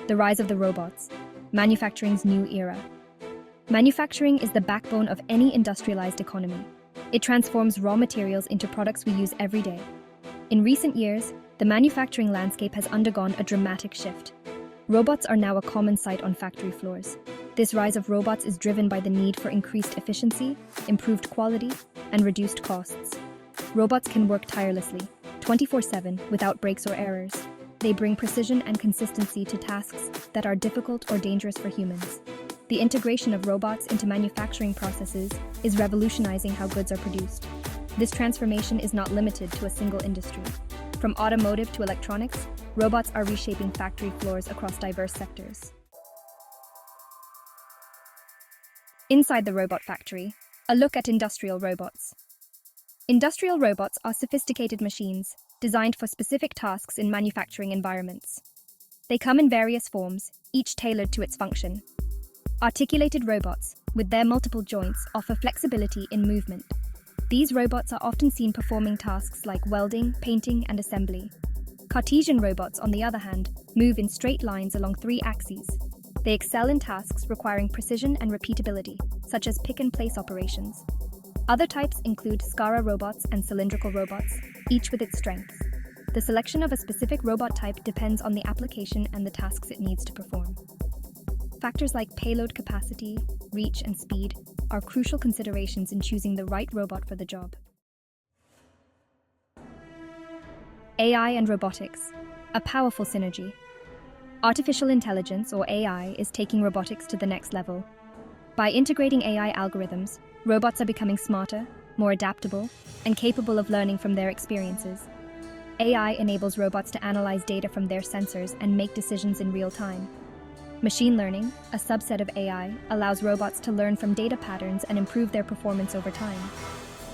The rise of the robots, manufacturing's new era. Manufacturing is the backbone of any industrialized economy. It transforms raw materials into products we use every day. In recent years, the manufacturing landscape has undergone a dramatic shift. Robots are now a common sight on factory floors. This rise of robots is driven by the need for increased efficiency, improved quality, and reduced costs. Robots can work tirelessly, 24/7, without breaks or errors. They bring precision and consistency to tasks that are difficult or dangerous for humans. The integration of robots into manufacturing processes is revolutionizing how goods are produced. This transformation is not limited to a single industry. From automotive to electronics, robots are reshaping factory floors across diverse sectors. Inside the robot factory, a look at industrial robots. Industrial robots are sophisticated machines designed for specific tasks in manufacturing environments. They come in various forms, each tailored to its function. Articulated robots, with their multiple joints, offer flexibility in movement. These robots are often seen performing tasks like welding, painting, and assembly. Cartesian robots, on the other hand, move in straight lines along 3 axes. They excel in tasks requiring precision and repeatability, such as pick-and-place operations. Other types include SCARA robots and cylindrical robots, each with its strengths. The selection of a specific robot type depends on the application and the tasks it needs to perform. Factors like payload capacity, reach, and speed are crucial considerations in choosing the right robot for the job. AI and robotics, a powerful synergy. Artificial intelligence, or AI, is taking robotics to the next level. By integrating AI algorithms, robots are becoming smarter, more adaptable, and capable of learning from their experiences. AI enables robots to analyze data from their sensors and make decisions in real time. Machine learning, a subset of AI, allows robots to learn from data patterns and improve their performance over time.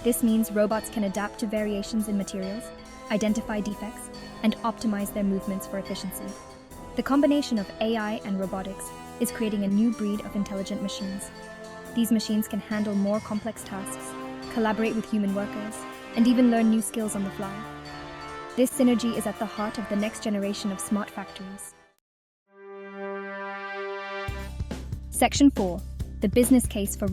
This means robots can adapt to variations in materials, identify defects, and optimize their movements for efficiency. The combination of AI and robotics is creating a new breed of intelligent machines. These machines can handle more complex tasks, collaborate with human workers, and even learn new skills on the fly. This synergy is at the heart of the next generation of smart factories. Section 4. The business case for robots.